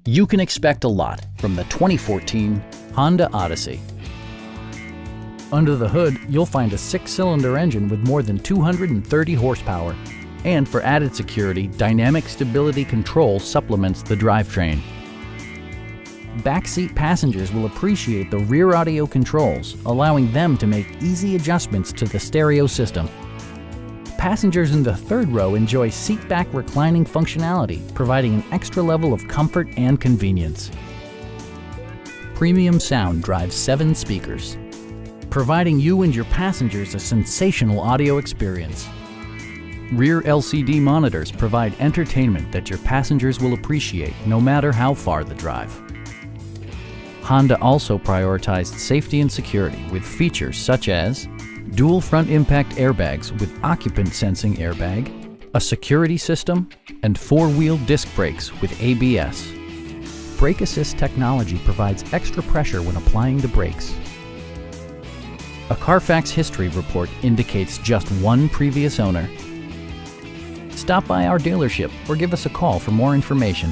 You can expect a lot from the 2014 Honda Odyssey. Under the hood, you'll find a 6-cylinder engine with more than 230 horsepower. And for added security, dynamic stability control supplements the drivetrain. Backseat passengers will appreciate the rear audio controls, allowing them to make easy adjustments to the stereo system. Passengers in the third row enjoy seat-back reclining functionality, providing an extra level of comfort and convenience. Premium sound drives 7 speakers, providing you and your passengers a sensational audio experience. Rear LCD monitors provide entertainment that your passengers will appreciate no matter how far the drive. Honda also prioritized safety and security with features such as dual front impact airbags with occupant sensing airbag, a security system, and 4-wheel disc brakes with ABS. Brake assist technology provides extra pressure when applying the brakes. A Carfax history report indicates just one previous owner. Stop by our dealership or give us a call for more information.